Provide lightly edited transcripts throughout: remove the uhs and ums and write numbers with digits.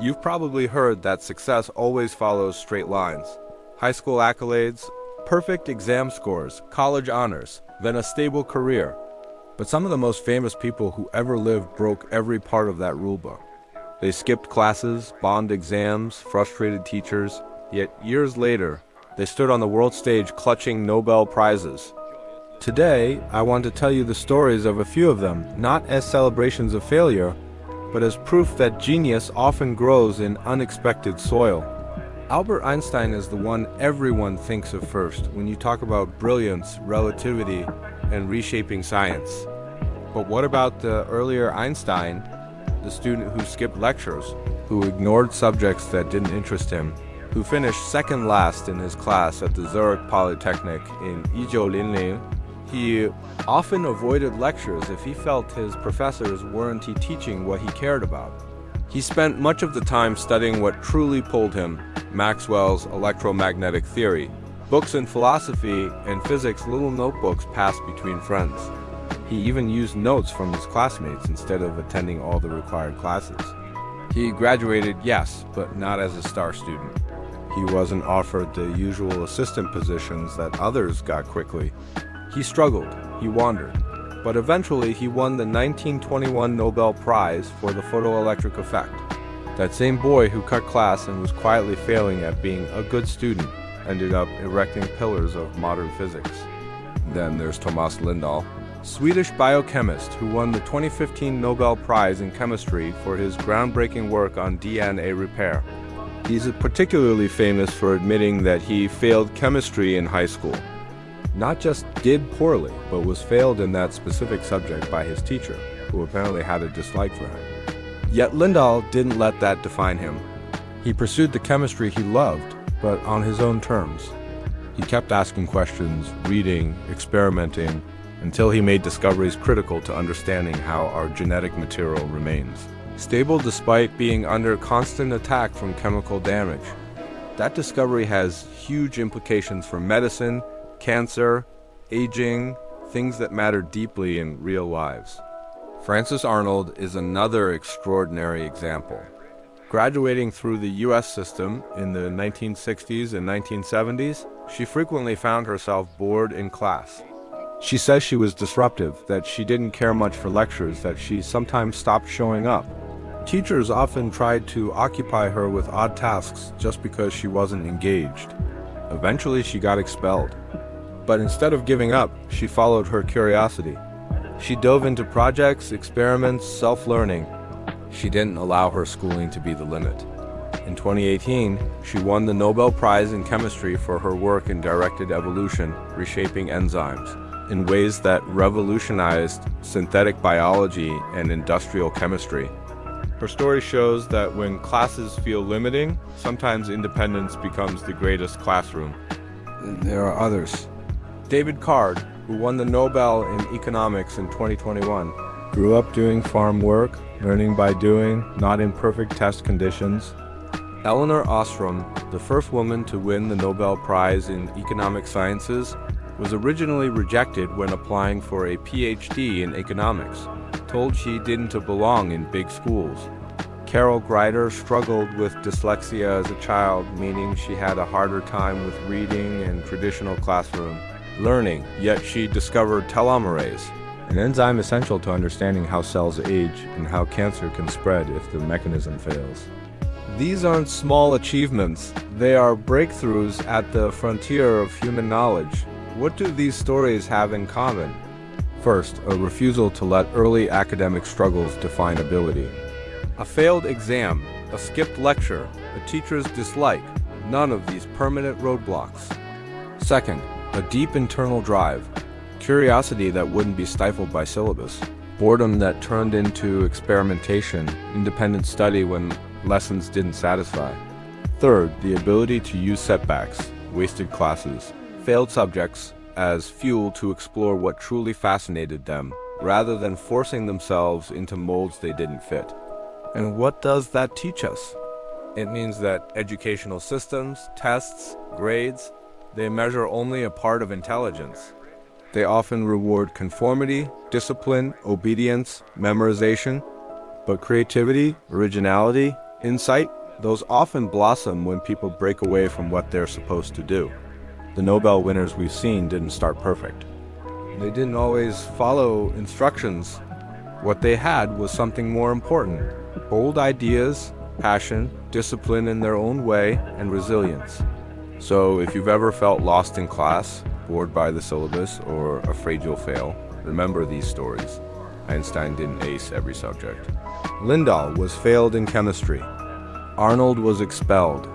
You've probably heard that success always follows straight lines. High school accolades, perfect exam scores, college honors, then a stable career. But some of the most famous people who ever lived broke every part of that rulebook. They skipped classes, bombed exams, frustrated teachers, yet years later, they stood on the world stage clutching Nobel Prizes. Today, I want to tell you the stories of a few of them, not as celebrations of failure, but as proof that genius often grows in unexpected soil. Albert Einstein is the one everyone thinks of first when you talk about brilliance, relativity, and reshaping science. But what about the earlier Einstein, the student who skipped lectures, who ignored subjects that didn't interest him, who finished second last in his class at the Zurich Polytechnic in 1900? He often avoided lectures if he felt his professors weren't teaching what he cared about. He spent much of the time studying what truly pulled him, Maxwell's electromagnetic theory. Books in philosophy and physics, little notebooks passed between friends. He even used notes from his classmates instead of attending all the required classes. He graduated, yes, but not as a star student. He wasn't offered the usual assistant positions that others got quickly. He struggled, he wandered, but eventually he won the 1921 Nobel Prize for the photoelectric effect. That same boy who cut class and was quietly failing at being a good student ended up erecting pillars of modern physics. Then there's Tomas Lindahl, Swedish biochemist who won the 2015 Nobel Prize in Chemistry for his groundbreaking work on DNA repair. He's particularly famous for admitting that he failed chemistry in high school. Not just did poorly, but was failed in that specific subject by his teacher, who apparently had a dislike for him. Yet Lindahl didn't let that define him. He pursued the chemistry he loved, but on his own terms. He kept asking questions, reading, experimenting, until he made discoveries critical to understanding how our genetic material remains. Stable despite being under constant attack from chemical damage. That discovery has huge implications for medicine, cancer, aging, things that matter deeply in real lives. Frances Arnold is another extraordinary example. Graduating through the US system in the 1960s and 1970s, she frequently found herself bored in class. She says she was disruptive, that she didn't care much for lectures, that she sometimes stopped showing up. Teachers often tried to occupy her with odd tasks just because she wasn't engaged. Eventually, she got expelled. But instead of giving up, she followed her curiosity. She dove into projects, experiments, self-learning. She didn't allow her schooling to be the limit. In 2018, she won the Nobel Prize in Chemistry for her work in directed evolution, reshaping enzymes, in ways that revolutionized synthetic biology and industrial chemistry. Her story shows that when classes feel limiting, sometimes independence becomes the greatest classroom. There are others. David Card, who won the Nobel in economics in 2021, grew up doing farm work, learning by doing, not in perfect test conditions. Elinor Ostrom, the first woman to win the Nobel Prize in Economic Sciences, was originally rejected when applying for a PhD in economics, told she didn't belong in big schools. Carol Greider struggled with dyslexia as a child, meaning she had a harder time with reading and traditional classroom learning, yet she discovered telomerase, an enzyme essential to understanding how cells age and how cancer can spread if the mechanism fails. These aren't small achievements, they are breakthroughs at the frontier of human knowledge. What do these stories have in common? First, a refusal to let early academic struggles define ability. A failed exam, a skipped lecture, a teacher's dislike, none of these permanent roadblocks. Second, a deep internal drive, curiosity that wouldn't be stifled by syllabus, boredom that turned into experimentation, independent study when lessons didn't satisfy. Third, the ability to use setbacks, wasted classes, failed subjects as fuel to explore what truly fascinated them, rather than forcing themselves into molds they didn't fit. And what does that teach us? It means that educational systems, tests, grades, they measure only a part of intelligence. They often reward conformity, discipline, obedience, memorization, but creativity, originality, Insight, those often blossom when people break away from what they're supposed to do. The Nobel winners we've seen didn't start perfect. They didn't always follow instructions. What they had was something more important: bold ideas, passion, discipline in their own way, and resilience. So if you've ever felt lost in class, bored by the syllabus, or afraid you'll fail, remember these stories. Einstein didn't ace every subject. Lindahl was failed in chemistry. Arnold was expelled.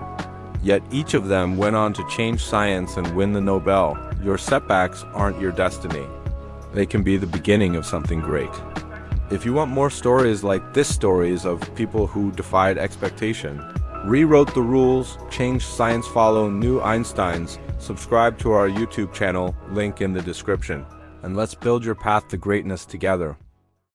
Yet each of them went on to change science and win the Nobel. Your setbacks aren't your destiny. They can be the beginning of something great. If you want more stories like this, stories of people who defied expectation, rewrote the rules, changed science, follow new Einsteins, subscribe to our YouTube channel, link in the description. And let's build your path to greatness together.